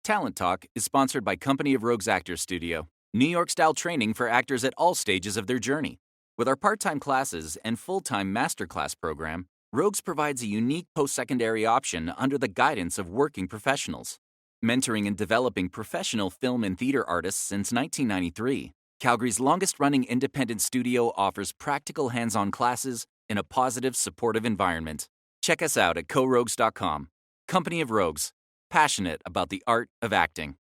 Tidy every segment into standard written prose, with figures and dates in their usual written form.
Talent Talk is sponsored by Company of Rogues Actors Studio, New York-style training for actors at all stages of their journey. With our part-time classes and full-time masterclass program, Rogues provides a unique post-secondary option under the guidance of working professionals. Mentoring and developing professional film and theater artists since 1993, Calgary's longest-running independent studio offers practical hands-on classes in a positive, supportive environment. Check us out at corogues.com. Company of Rogues, passionate about the art of acting.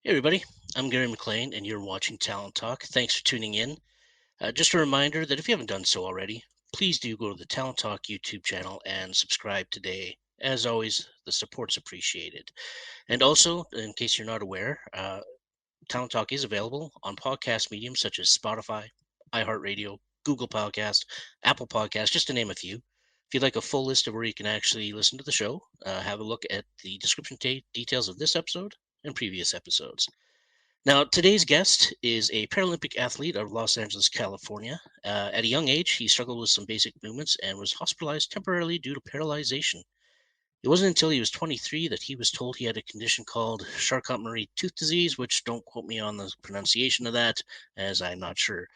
Hey everybody, I'm Gary McLean and you're watching Talent Talk. Thanks for tuning in. Just a reminder that if you haven't done so already, please do go to the Talent Talk YouTube channel and subscribe today. As always, the support's appreciated. And also, in case you're not aware, Talent Talk is available on podcast mediums such as Spotify, iHeartRadio, Google Podcast, Apple Podcast, just to name a few. If you'd like a full list of where you can actually listen to the show, have a look at the description details of this episode and previous episodes. Now, today's guest is a Paralympic athlete of Los Angeles, California. At a young age, he struggled with some basic movements and was hospitalized temporarily due to paralyzation. It wasn't until he was 23 that he was told he had a condition called Charcot-Marie-Tooth disease, which don't quote me on the pronunciation of that, as I'm not sure.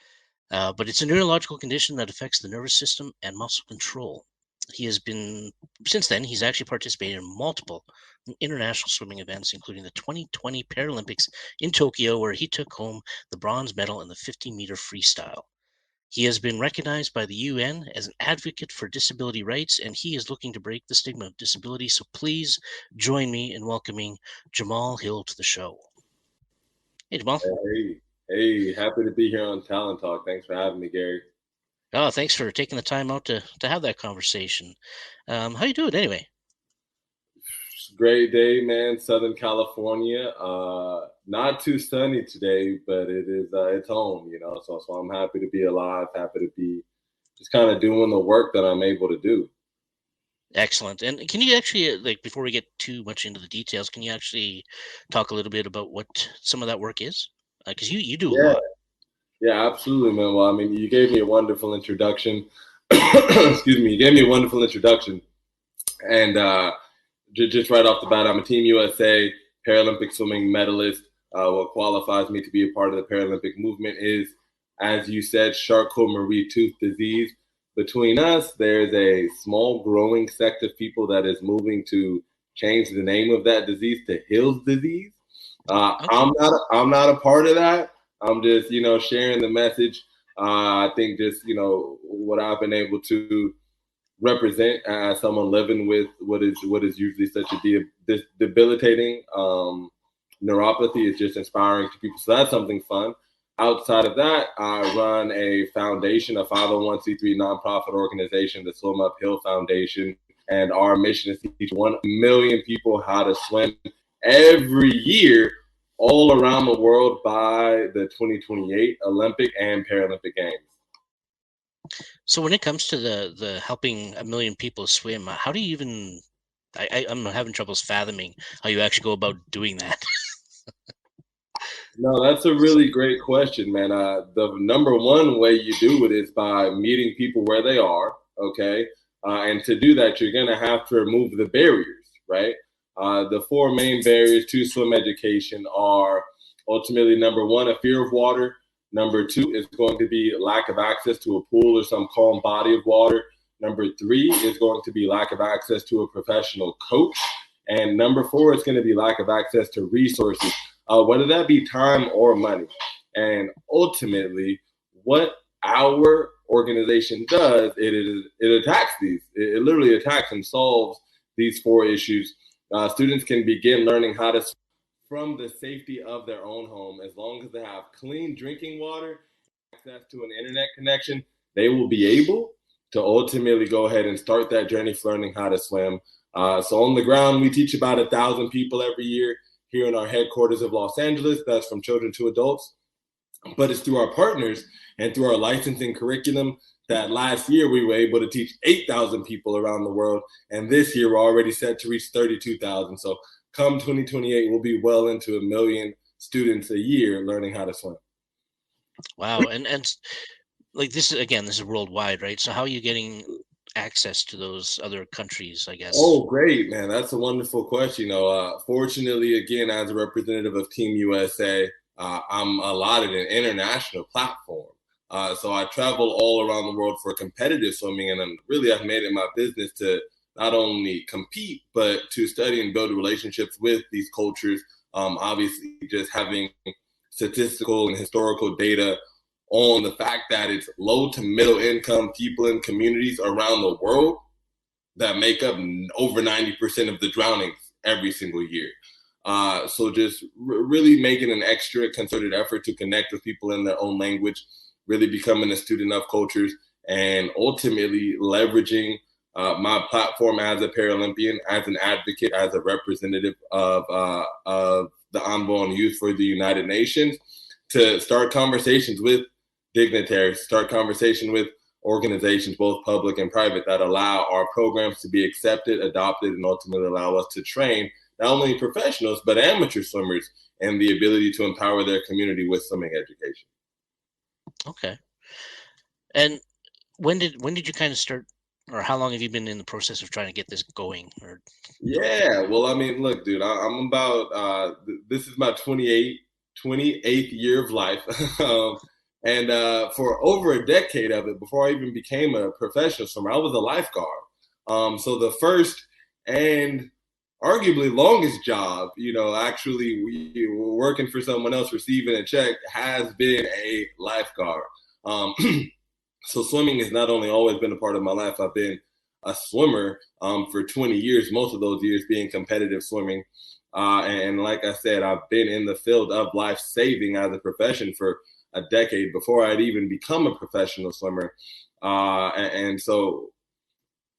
But it's a neurological condition that affects the nervous system and muscle control. Since then, he's actually participated in multiple international swimming events, including the 2020 Paralympics in Tokyo, where he took home the bronze medal in the 50-meter freestyle. He has been recognized by the UN as an advocate for disability rights, and he is looking to break the stigma of disability. So please join me in welcoming Jamal Hill to the show. Hey, Jamal. Hey, happy to be here on Talent Talk. Thanks for having me, Gary. Oh, thanks for taking the time out to have that conversation. How you doing anyway? Great day, man. Southern California. Not too sunny today, but it's home, So I'm happy to be alive, happy to be just kind of doing the work that I'm able to do. Excellent. And can you actually, before we get too much into the details, can you actually talk a little bit about what some of that work is? Because you do a lot. Yeah, absolutely, man. Well, I mean, you gave me a wonderful introduction. Excuse me. You gave me a wonderful introduction. And just right off the bat, I'm a Team USA Paralympic swimming medalist. What qualifies me to be a part of the Paralympic movement is, as you said, Charcot-Marie-Tooth disease. Between us, there's a small growing sect of people that is moving to change the name of that disease to Hill's disease. Okay. I'm not a part of that. I'm just, sharing the message. I think just, what I've been able to represent as someone living with what is usually such a debilitating neuropathy is just inspiring to people. So that's something fun. Outside of that, I run a foundation, a 501c3 nonprofit organization, the Swim Uphill Foundation. And our mission is to teach 1 million people how to swim every year all around the world by the 2028 Olympic and Paralympic Games. So when it comes to the helping 1 million people swim, how do you even, I'm having troubles fathoming how you actually go about doing that. No, that's a really great question, man. The number one way you do it is by meeting people where they are, okay? And to do that, you're going to have to remove the barriers, right? The 4 main barriers to swim education are ultimately, number 1, a fear of water. Number 2 is going to be lack of access to a pool or some calm body of water. Number 3 is going to be lack of access to a professional coach. And number 4 is going to be lack of access to resources, whether that be time or money. And ultimately, what our organization does, it attacks these. It literally attacks and solves these 4 issues. Students can begin learning how to swim from the safety of their own home. As long as they have clean drinking water, access to an internet connection, they will be able to ultimately go ahead and start that journey for learning how to swim. So on the ground, we teach about 1,000 people every year here in our headquarters of Los Angeles. That's from children to adults. but it's through our partners and through our licensing curriculum that last year we were able to teach 8,000 people around the world. And this year we're already set to reach 32,000. So come 2028, we'll be well into 1 million students a year learning how to swim. Wow. And like this is worldwide, right? So how are you getting access to those other countries, I guess? Oh, great, man. That's a wonderful question. Fortunately, again, as a representative of Team USA, I'm allotted an international platform. So I travel all around the world for competitive swimming, and I've made it my business to not only compete, but to study and build relationships with these cultures. Obviously, just having statistical and historical data on the fact that it's low to middle income people in communities around the world that make up over 90% of the drownings every single year. So just really making an extra concerted effort to connect with people in their own language, really becoming a student of cultures, and ultimately leveraging my platform as a Paralympian, as an advocate, as a representative of the Unborn Youth for the United Nations, to start conversations with dignitaries, start conversation with organizations, both public and private, that allow our programs to be accepted, adopted, and ultimately allow us to train not only professionals, but amateur swimmers, and the ability to empower their community with swimming education. Okay. And when did you kind of start, or how long have you been in the process of trying to get this going? Or Yeah, well, I mean, look, dude, I'm about, this is my 28th year of life. And for over a decade of it, before I even became a professional swimmer, I was a lifeguard. So the first and arguably longest job, actually we were working for someone else, receiving a check, has been a lifeguard. So swimming has not only always been a part of my life, I've been a swimmer for 20 years, most of those years being competitive swimming. And like I said, I've been in the field of life saving as a profession for a decade before I'd even become a professional swimmer. And so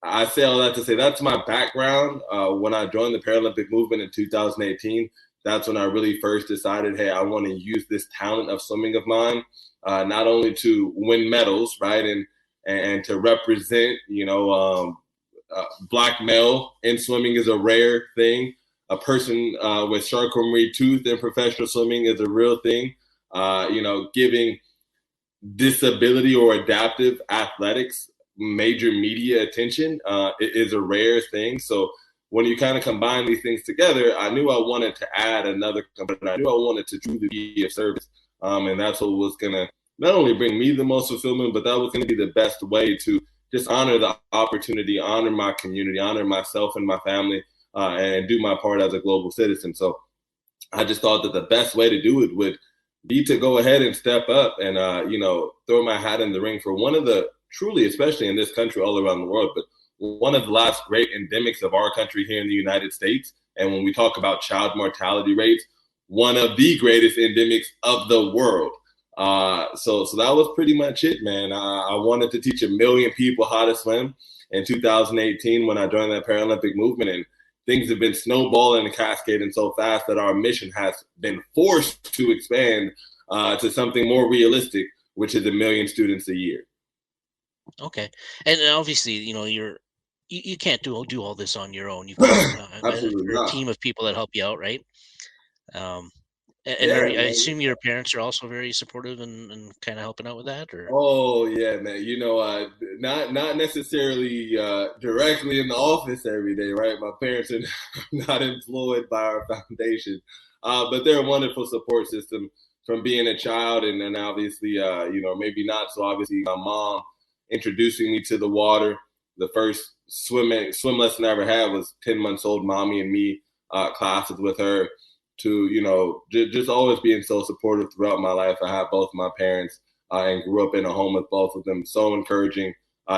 I say all that to say that's my background. When I joined the Paralympic movement in 2018, that's when I really first decided, hey, I want to use this talent of swimming of mine, not only to win medals, right, and to represent, Black male in swimming is a rare thing. A person with Charcot-Marie-Tooth in professional swimming is a real thing. Giving disability or adaptive athletics major media attention is a rare thing. So when you kind of combine these things together, I knew I wanted to add another component. I knew I wanted to truly be of service. And that's what was going to not only bring me the most fulfillment, but that was going to be the best way to just honor the opportunity, honor my community, honor myself and my family, and do my part as a global citizen. So I just thought that the best way to do it would be to go ahead and step up and, throw my hat in the ring for one of the truly, especially in this country, all around the world, but one of the last great endemics of our country here in the United States. And when we talk about child mortality rates, one of the greatest endemics of the world. So that was pretty much it, man. I wanted to teach 1 million people how to swim in 2018 when I joined that Paralympic movement, and things have been snowballing and cascading so fast that our mission has been forced to expand to something more realistic, which is 1 million students a year. Okay. And obviously, you can't do all this on your own. You've got a team of people that help you out, right? I assume your parents are also very supportive and kind of helping out with that, or? Oh yeah, man. Not necessarily directly in the office every day, right? My parents are not employed by our foundation, but they're a wonderful support system from being a child, and then obviously, maybe not so obviously, my mom introducing me to the water. The first swim lesson I ever had was 10 months old, mommy and me classes with her, to, just always being so supportive throughout my life. I have both my parents and grew up in a home with both of them. So encouraging,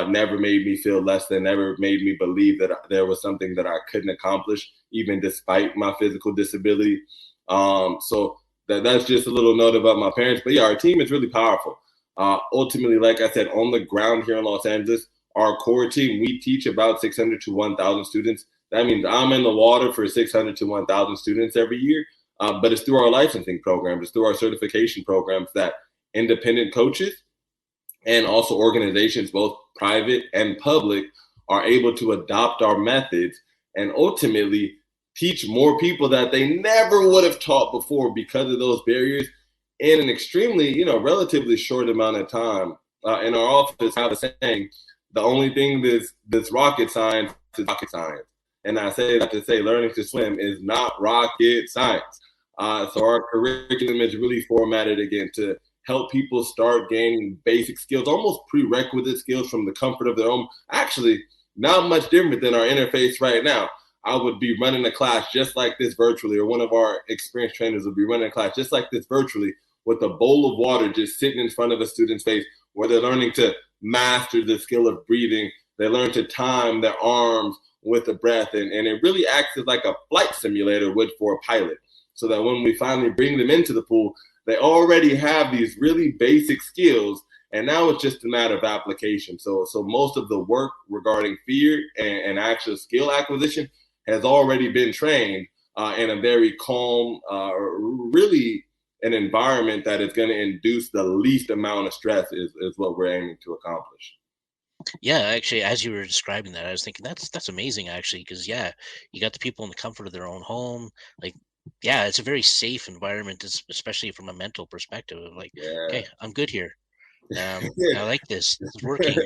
never made me feel less than, never made me believe that there was something that I couldn't accomplish, even despite my physical disability. So that's just a little note about my parents. But yeah, our team is really powerful. Ultimately, like I said, on the ground here in Los Angeles, our core team, we teach about 600 to 1,000 students. That means I'm in the water for 600 to 1,000 students every year. But it's through our licensing programs, it's through our certification programs that independent coaches and also organizations, both private and public, are able to adopt our methods and ultimately teach more people that they never would have taught before because of those barriers in an extremely, relatively short amount of time. In our office, I have a saying, the only thing that's rocket science is rocket science. And I say that to say learning to swim is not rocket science. So our curriculum is really formatted, again, to help people start gaining basic skills, almost prerequisite skills from the comfort of their home. Actually, not much different than our interface right now. I would be running a class just like this virtually, or one of our experienced trainers would be running a class just like this virtually with a bowl of water just sitting in front of a student's face, where they're learning to master the skill of breathing. They learn to time their arms with the breath. And it really acts as like a flight simulator would for a pilot, so that when we finally bring them into the pool, they already have these really basic skills. And now it's just a matter of application. So most of the work regarding fear and actual skill acquisition has already been trained in a very calm, really an environment that is going to induce the least amount of stress is what we're aiming to accomplish. Yeah, actually, as you were describing that, I was thinking that's amazing, actually, because you got the people in the comfort of their own home. Like, yeah, it's a very safe environment, especially from a mental perspective. Of like, okay, I'm good here. I like this. This is working.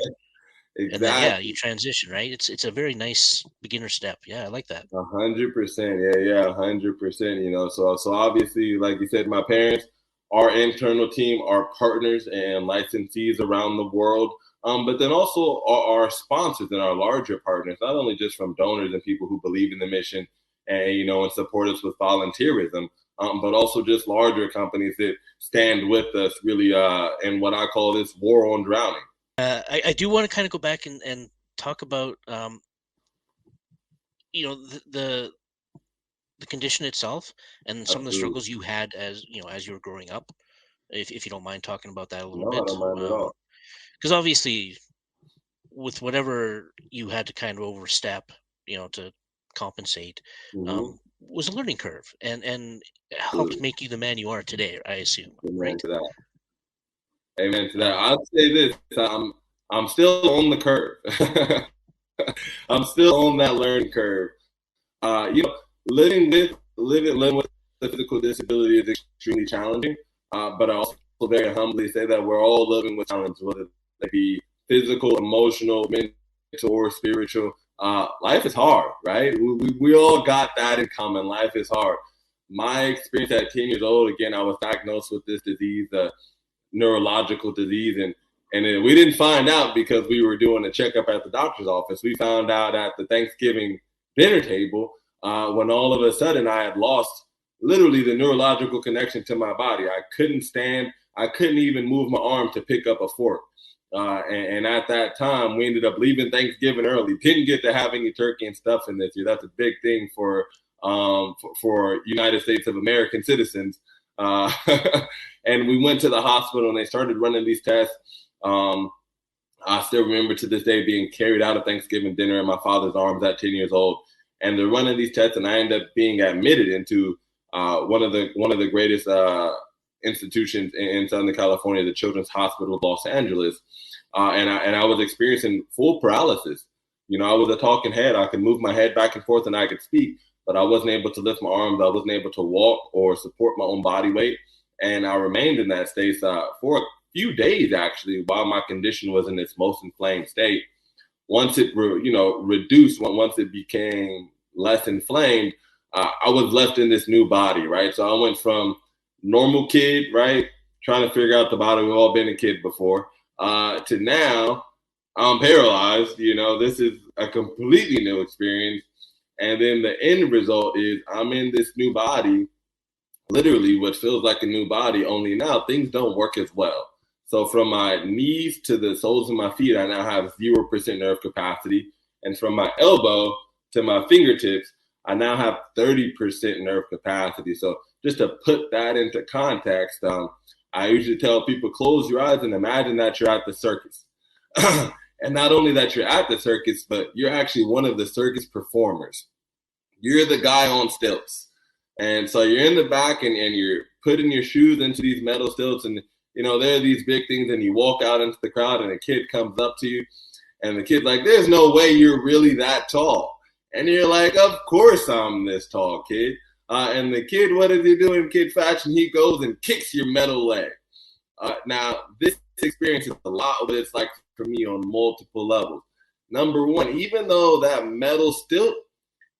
Exactly. And then you transition, right? It's a very nice beginner step. Yeah, I like that. 100%. Yeah, 100%. So obviously, like you said, my parents, our internal team, our partners and licensees around the world, but then also our sponsors and our larger partners, not only just from donors and people who believe in the mission and and support us with volunteerism, but also just larger companies that stand with us really in what I call this war on drowning. I do want to kind of go back and talk about the condition itself and some of the struggles you had as you were growing up. If you don't mind talking about that a little No, bit, I don't mind at all. because obviously with whatever you had to kind of overstep, to compensate, Mm-hmm. was a learning curve and helped Absolutely. make you the man you are today, I assume, Amen right? to that. Amen to that. Um, I'd say this: I'm still on the curve. I'm still on that learning curve. Living with a physical disability is extremely challenging. But I also very humbly say that we're all living with challenges, whether they be physical, emotional, mental, or spiritual. Life is hard, right? We all got that in common. Life is hard. My experience at 10 years old, again, I was diagnosed with this disease, neurological disease, and we didn't find out because we were doing a checkup at the doctor's office. We found out at the Thanksgiving dinner table when all of a sudden I had lost literally the neurological connection to my body. I couldn't stand. I couldn't even move my arm to pick up a fork. And at that time, we ended up leaving Thanksgiving early. Didn't get to have any turkey and stuffing this year. That's a big thing for United States of American citizens. And we went to the hospital and they started running these tests. I still remember to this day being carried out of Thanksgiving dinner in my father's arms at 10 years old. And they're running these tests, and I ended up being admitted into one of the greatest institutions in Southern California, the Children's Hospital of Los Angeles. And I was experiencing full paralysis. I was a talking head. I could move my head back and forth and I could speak, but I wasn't able to lift my arms. I wasn't able to walk or support my own body weight. And I remained in that state for a few days, actually, while my condition was in its most inflamed state. Once it reduced, once it became less inflamed, I was left in this new body, right? So I went from normal kid, right, trying to figure out the body. We've all been a kid before, to now I'm paralyzed. This is a completely new experience. And then the end result is I'm in this new body, literally what feels like a new body, only now things don't work as well. So from my knees to the soles of my feet, I now have 0% nerve capacity. And from my elbow to my fingertips, I now have 30% nerve capacity. So just to put that into context, I usually tell people, close your eyes and imagine that you're at the circus. And not only that you're at the circus, but you're actually one of the circus performers. You're the guy on stilts. And so you're in the back and you're putting your shoes into these metal stilts and there are these big things, and you walk out into the crowd and a kid comes up to you, and the kid's like, there's no way you're really that tall. And you're like, of course I'm this tall, kid. And the kid, what is he doing, kid fashion? He goes and kicks your metal leg. Now, this experience is a lot what it's like for me on multiple levels. Number one, even though that metal stilt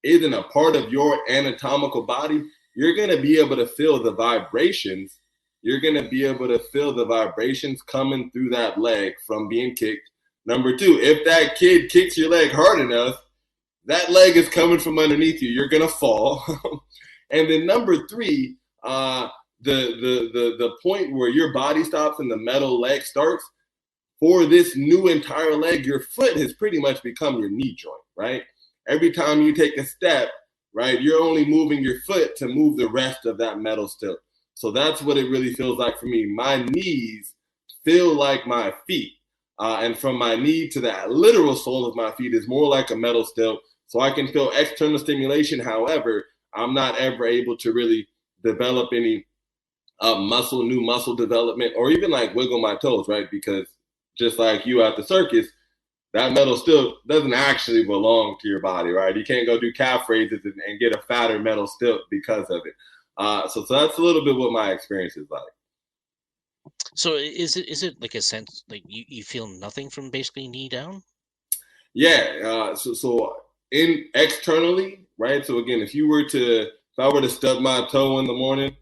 isn't a part of your anatomical body, you're going to be able to feel the vibrations. You're going to be able to feel the vibrations coming through that leg from being kicked. Number two, if that kid kicks your leg hard enough, that leg is coming from underneath you. You're going to fall. And then number three, the point where your body stops and the metal leg starts, for this new entire leg, your foot has pretty much become your knee joint, right? Every time you take a step, right, you're only moving your foot to move the rest of that metal stilt. So that's what it really feels like for me. My knees feel like my feet. And from my knee to the literal sole of my feet is more like a metal stilt. So I can feel external stimulation. However, I'm not ever able to really develop any new muscle development, or even like wiggle my toes, right? Because just like you at the circus, that metal stilt doesn't actually belong to your body, right? You can't go do calf raises and get a fatter metal stilt because of it. So that's a little bit what my experience is like. So is it like a sense like you feel nothing from basically knee down? Yeah. So in externally, right? So again, if I were to stub my toe in the morning,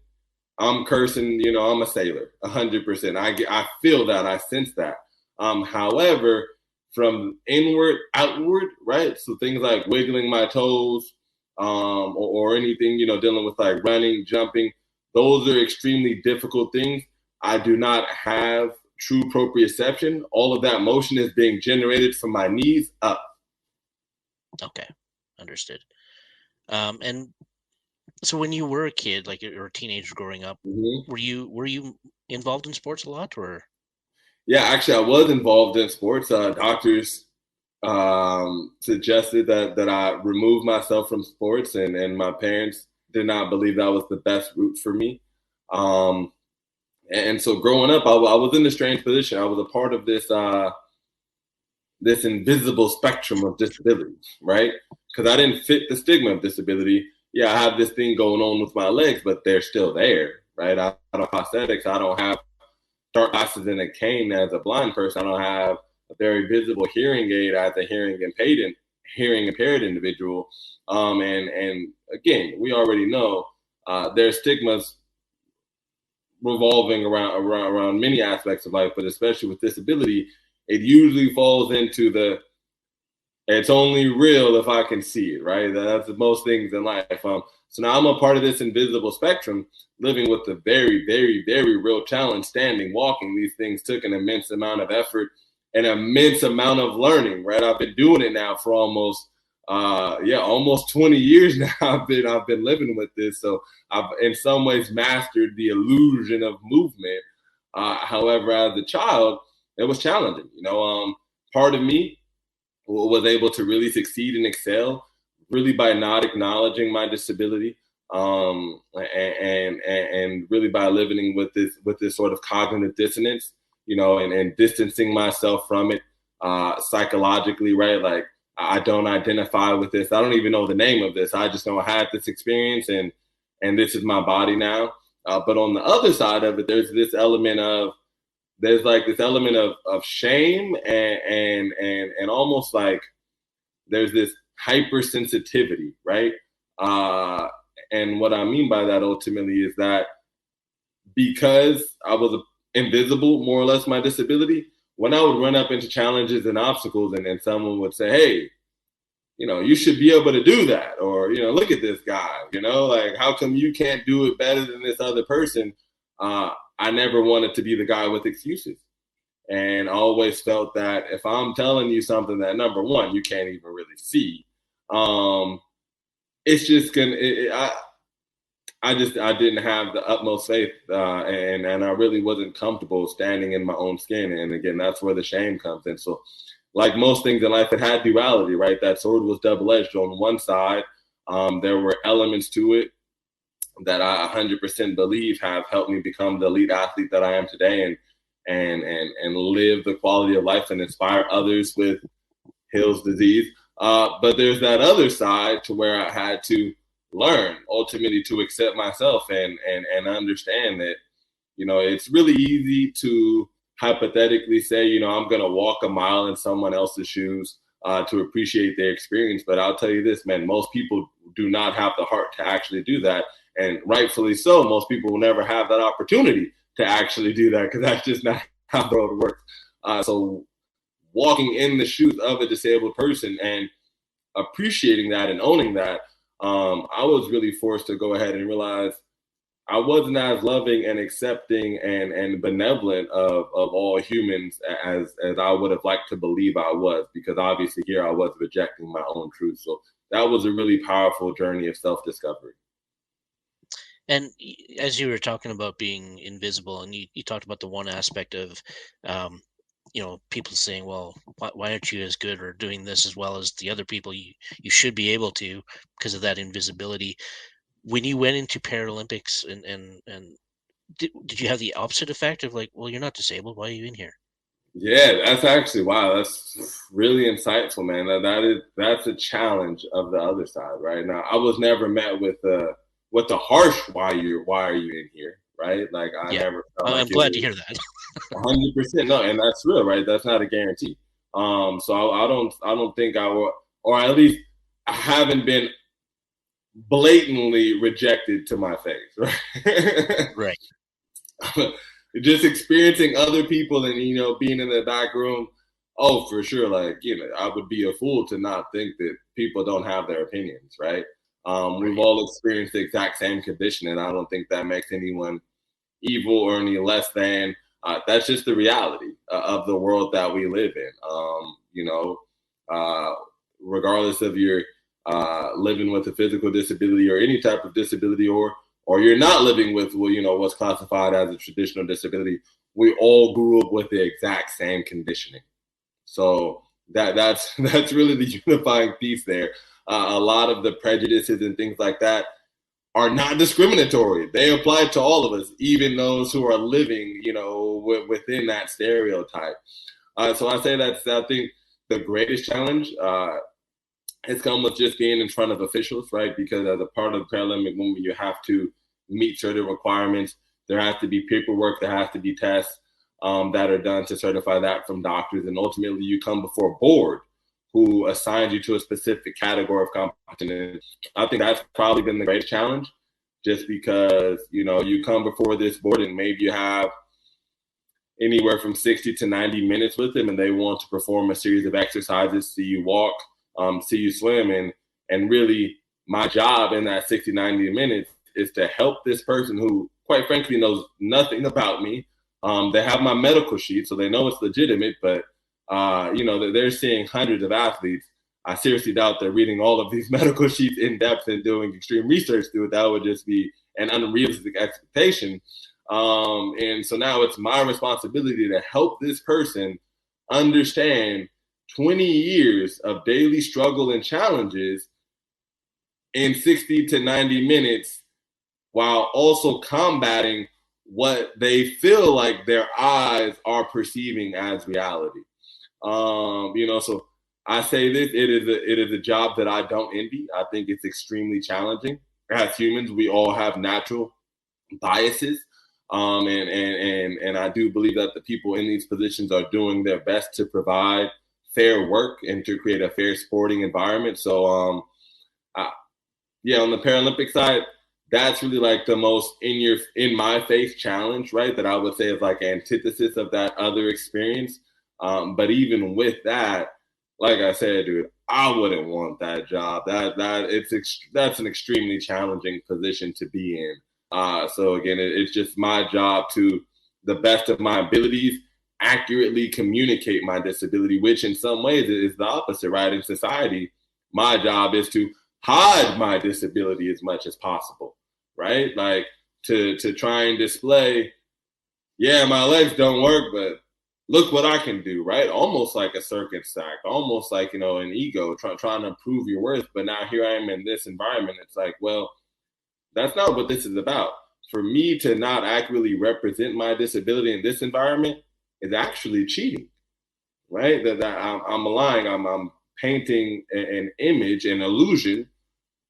I'm cursing, I'm a sailor, 100%. I feel that, I sense that. However, from inward, outward, right? So things like wiggling my toes, or anything, dealing with like running, jumping, those are extremely difficult things. I do not have true proprioception. All of that motion is being generated from my knees up. Okay, understood. And so when you were a kid, like or a teenager growing up, Mm-hmm. were you involved in sports a lot, or? Yeah, actually, I was involved in sports. Doctors suggested that I remove myself from sports, and my parents did not believe that was the best route for me. And so growing up, I was in a strange position. I was a part of this invisible spectrum of disability, right? Because I didn't fit the stigma of disability. Yeah, I have this thing going on with my legs, but they're still there, right? I don't have prosthetics. I don't have dark glasses and a cane as a blind person. I don't have a very visible hearing aid as a hearing impaired individual. And again, we already know there's stigmas revolving around many aspects of life, but especially with disability, it usually falls into it's only real if I can see it, right? That's most things in life. So now I'm a part of this invisible spectrum, living with a very, very, very real challenge, standing, walking. These things took an immense amount of effort, an immense amount of learning, right? I've been doing it now for almost 20 years now. I've been living with this. So I've in some ways mastered the illusion of movement. However, as a child, it was challenging. Part of me was able to really succeed and excel really by not acknowledging my disability, and really by living with this sort of cognitive dissonance, and distancing myself from it psychologically, right? Like, I don't identify with this. I don't even know the name of this. I just know I had this experience, and this is my body now. But on the other side of it, there's this element of shame and almost like there's this hypersensitivity, right? And what I mean by that ultimately is that because I was invisible, more or less, my disability, when I would run up into challenges and obstacles, and then someone would say, hey, you should be able to do that. Or, look at this guy, like, how come you can't do it better than this other person? I never wanted to be the guy with excuses. And I always felt that if I'm telling you something that, number one, you can't even really see, it's just I didn't have the utmost faith, and I really wasn't comfortable standing in my own skin. And again, that's where the shame comes in. So like most things in life, it had duality, right? That sword was double-edged. On one side, there were elements to it that I 100% believe have helped me become the elite athlete that I am today, and live the quality of life and inspire others with Hill's disease. But there's that other side to where I had to learn ultimately to accept myself and understand that, it's really easy to hypothetically say, I'm going to walk a mile in someone else's shoes to appreciate their experience. But I'll tell you this, man, most people do not have the heart to actually do that. And rightfully so, most people will never have that opportunity to actually do that, because that's just not how the world works. So walking in the shoes of a disabled person and appreciating that and owning that, I was really forced to go ahead and realize I wasn't as loving and accepting and benevolent of all humans as I would have liked to believe I was, because obviously here I was rejecting my own truth. So that was a really powerful journey of self-discovery. And as you were talking about being invisible, and you talked about the one aspect of, people saying, well, why aren't you as good or doing this as well as the other people you should be able to, because of that invisibility. When you went into Paralympics and did you have the opposite effect of like, well, you're not disabled, why are you in here? Yeah, that's actually, wow, that's really insightful, man. That's a challenge of the other side, right? Now, I was never met with the harsh why are you in here, right? Like I never felt I'm glad to hear that. 100%. No, and that's real, right? That's not a guarantee. So I don't think I will, or at least I haven't been blatantly rejected to my face, right? Right. Just experiencing other people and being in the back room, oh, for sure, like I would be a fool to not think that people don't have their opinions, right? We've all experienced the exact same condition, and I don't think that makes anyone evil or any less than. That's just the reality of the world that we live in. Regardless of your living with a physical disability or any type of disability, or you're not living with what's classified as a traditional disability, we all grew up with the exact same conditioning. So that's really the unifying piece there. A lot of the prejudices and things like that are not discriminatory. They apply to all of us, even those who are living, within that stereotype. So I say that's, I think, the greatest challenge has come with just being in front of officials, right? Because as a part of the Paralympic movement, you have to meet certain requirements. There has to be paperwork. There has to be tests that are done to certify that from doctors. And ultimately, you come before a board who assigns you to a specific category of competition. I think that's probably been the greatest challenge, just because, you come before this board and maybe you have anywhere from 60 to 90 minutes with them, and they want to perform a series of exercises, see you walk, see you swim. And really my job in that 60, 90 minutes is to help this person who, quite frankly, knows nothing about me. They have my medical sheet, so they know it's legitimate, but they're seeing hundreds of athletes. I seriously doubt they're reading all of these medical sheets in depth and doing extreme research through it. That would just be an unrealistic expectation. And so now it's my responsibility to help this person understand 20 years of daily struggle and challenges in 60 to 90 minutes, while also combating what they feel like their eyes are perceiving as reality. So I say this, it is a job that I don't envy. I think it's extremely challenging. As humans, we all have natural biases. And I do believe that the people in these positions are doing their best to provide fair work and to create a fair sporting environment. So, on the Paralympic side, that's really like the most in my face challenge, right? That I would say is like antithesis of that other experience. But even with that, like I said, dude, I wouldn't want that job. That's an extremely challenging position to be in. So again, it's just my job to, the best of my abilities, accurately communicate my disability, which in some ways is the opposite, right? In society, my job is to hide my disability as much as possible, right? Like to try and display, yeah, my legs don't work, but look what I can do, right? Almost like a circus act, almost like, an ego trying to prove your worth. But now here I am in this environment. It's like, well, That's not what this is about. For me to not accurately represent my disability in this environment is actually cheating, right? That I'm lying. I'm painting an image, an illusion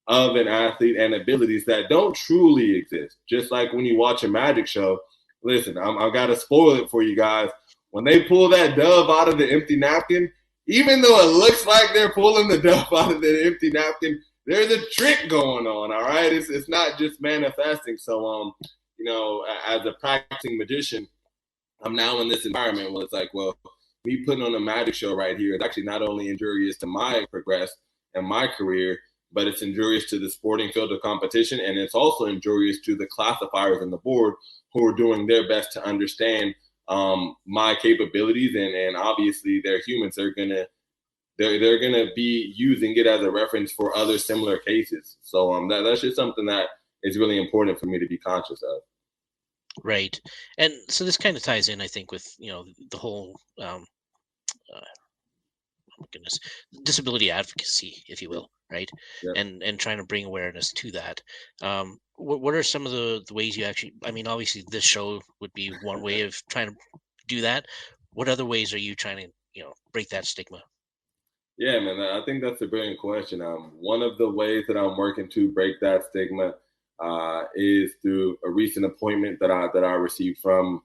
of an athlete and abilities that don't truly exist. Just like when you watch a magic show, listen, I've got to spoil it for you guys. When they pull that dove out of the empty napkin, even though it looks like they're pulling the dove out of the empty napkin, there's a trick going on, all right? It's not just manifesting. So, as a practicing magician, I'm now in this environment where it's like, well, me putting on a magic show right here is actually not only injurious to my progress and my career, but it's injurious to the sporting field of competition, and it's also injurious to the classifiers on the board who are doing their best to understand my capabilities, and obviously they're humans. They're gonna be using it as a reference for other similar cases. So that's just something that is really important for me to be conscious of. Right, and so this kind of ties in, I think, with the whole goodness, disability advocacy, if you will, right? Yep. And trying to bring awareness to that. What are some of the ways you actually, I mean, obviously this show would be one way of trying to do that. What other ways are you trying to, break that stigma? Yeah, man, I think that's a brilliant question. One of the ways that I'm working to break that stigma is through a recent appointment that I received from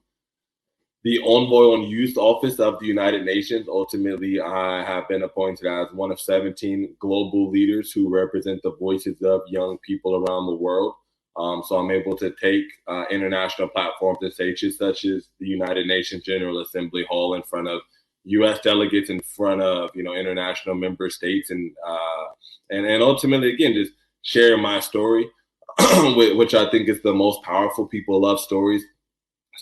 the Envoy on Youth Office of the United Nations. Ultimately, I have been appointed as one of 17 global leaders who represent the voices of young people around the world. So I'm able to take international platforms and stages such as the United Nations General Assembly Hall in front of U.S. delegates, in front of international member states, and ultimately, again, just share my story, which I think is the most powerful. People love stories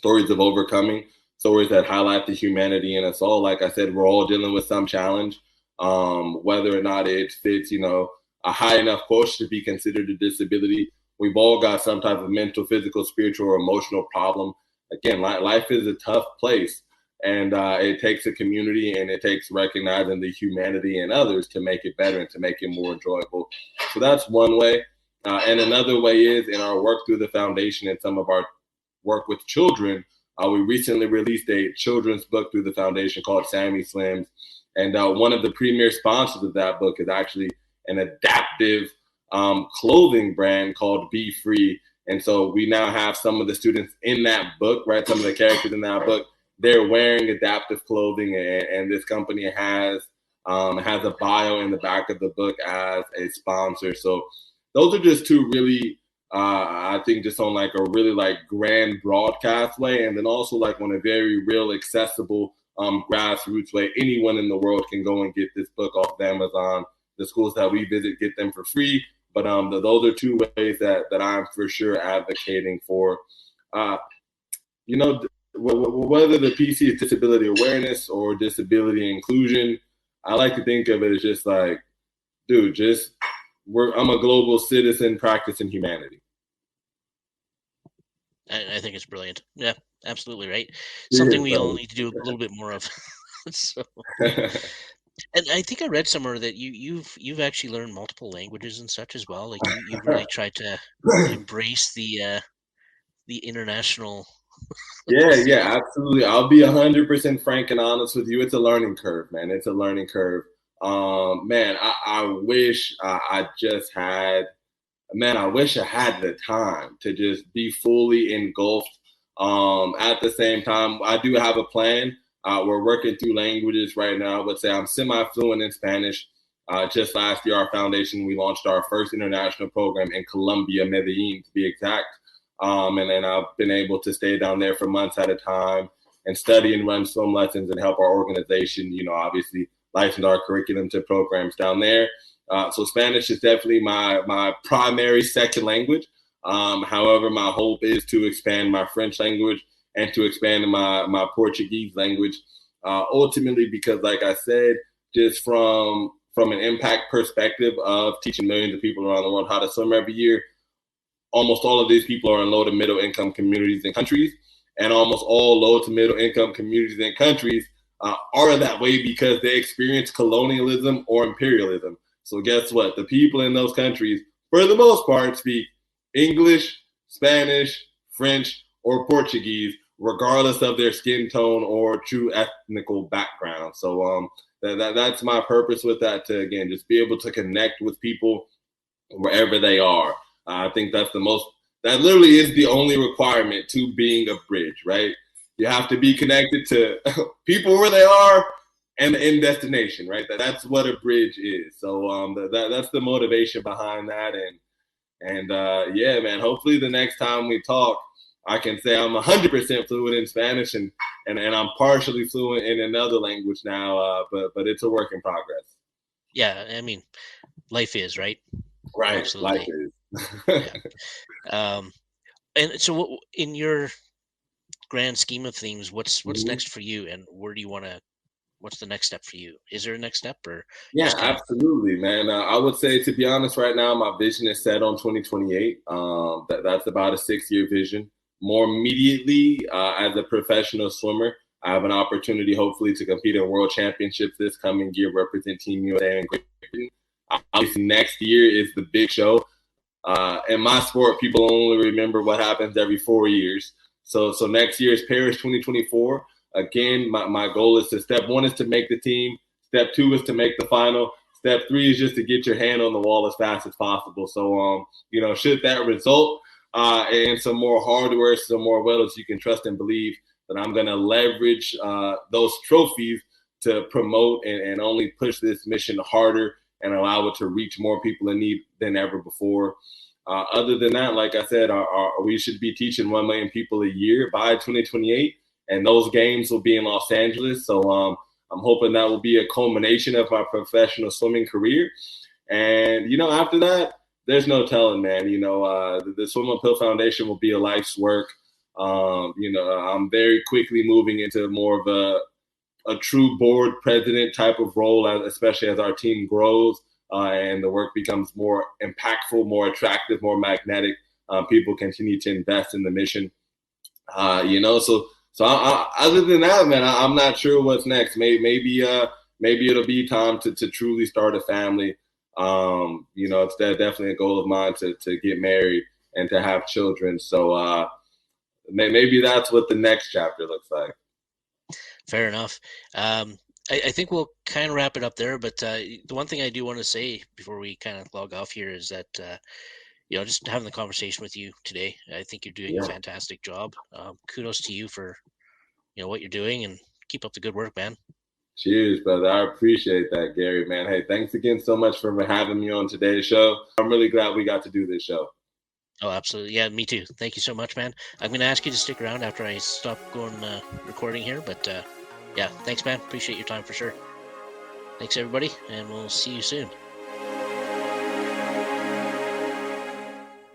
of overcoming, stories that highlight the humanity in us all. Like I said, we're all dealing with some challenge, whether or not it fits, a high enough quotient to be considered a disability. We've all got some type of mental, physical, spiritual, or emotional problem. Again, life is a tough place, and it takes a community, and it takes recognizing the humanity in others to make it better and to make it more enjoyable. So that's one way. And another way is in our work through the foundation and some of our work with children. We recently released a children's book through the foundation called Sammy Slims. And one of the premier sponsors of that book is actually an adaptive clothing brand called Be Free. And so we now have some of the students in that book, right? Some of the characters in that book, they're wearing adaptive clothing, and this company has a bio in the back of the book as a sponsor. So those are just two really, I think, just on like a really like grand broadcast way, and then also like on a very real, accessible grassroots way. Anyone in the world can go and get this book off of Amazon. The schools that we visit get them for free. But those are two ways that I'm for sure advocating for. Whether the PC is disability awareness or disability inclusion, I like to think of it as just like, dude, I'm a global citizen practicing humanity. I think it's brilliant. Yeah, absolutely right. Something we all need to do a little bit more of. So, and I think I read somewhere that you've actually learned multiple languages and such as well. Like you really tried to embrace the international. Yeah, absolutely. I'll be 100% frank and honest with you. It's a learning curve, man. It's a learning curve. Man, I wish I just had. Man, I wish I had the time to just be fully engulfed. At the same time, I do have a plan. We're working through languages right now. I would say I'm semi-fluent in Spanish. Just last year, our foundation, we launched our first international program in Colombia, Medellin, to be exact. And then I've been able to stay down there for months at a time and study and run swim lessons and help our organization, obviously license our curriculum to programs down there. So Spanish is definitely my primary second language. However, my hope is to expand my French language and to expand my Portuguese language. Ultimately, because like I said, just from an impact perspective of teaching millions of people around the world how to swim every year, almost all of these people are in low to middle income communities and countries. And almost all low to middle income communities and countries are that way because they experience colonialism or imperialism. So guess what? The people in those countries, for the most part, speak English, Spanish, French, or Portuguese, regardless of their skin tone or true ethnical background. So that's my purpose with that, to, again, just be able to connect with people wherever they are. I think that literally is the only requirement to being a bridge, right? You have to be connected to people where they are and the end destination, right? That's what a bridge is. So that's the motivation behind that. And yeah, man, hopefully the next time we talk, I can say I'm 100% fluent in Spanish, and I'm partially fluent in another language now, but it's a work in progress. Yeah, I mean, life is, right? Right, Absolutely. life is. Yeah. And so in your grand scheme of things, what's next for you, and where do you want to, what's the next step for you? Is there a next step, or Yeah, absolutely, man. I would say, to be honest, right now, my vision is set on 2028. That's about a 6-year vision. More immediately, as a professional swimmer, I have an opportunity, hopefully, to compete in world championships this coming year, represent Team USA and Great Britain. Obviously, next year is the big show. In my sport, people only remember what happens every 4 years. So next year is Paris 2024. Again, my goal is step 1 is to make the team. Step 2 is to make the final. Step 3 is just to get your hand on the wall as fast as possible. So, should that result and some more hardware, some more medals, you can trust and believe that I'm going to leverage those trophies to promote and only push this mission harder and allow it to reach more people in need than ever before. Other than that, like I said, we should be teaching 1 million people a year by 2028, and those games will be in Los Angeles. So I'm hoping that will be a culmination of my professional swimming career. And, after that, there's no telling, man. The Swim Uphill Foundation will be a life's work. I'm very quickly moving into more of a true board president type of role, especially as our team grows and the work becomes more impactful, more attractive, more magnetic. People continue to invest in the mission. So other than that, man, I'm not sure what's next. Maybe it'll be time to truly start a family. It's definitely a goal of mine to get married and to have children. So maybe that's what the next chapter looks like. Fair enough. I think we'll kind of wrap it up there, but the one thing I do want to say before we kind of log off here is that just having the conversation with you today, I think you're doing a fantastic job. Kudos to you for what you're doing, and keep up the good work, man. Cheers, brother. I appreciate that, Gary, man. Hey, thanks again so much for having me on today's show. I'm really glad we got to do this show. Oh, absolutely. Yeah, me too. Thank you so much, man. I'm going to ask you to stick around after I stop going recording here, but yeah, thanks, man. Appreciate your time for sure. Thanks, everybody, and we'll see you soon.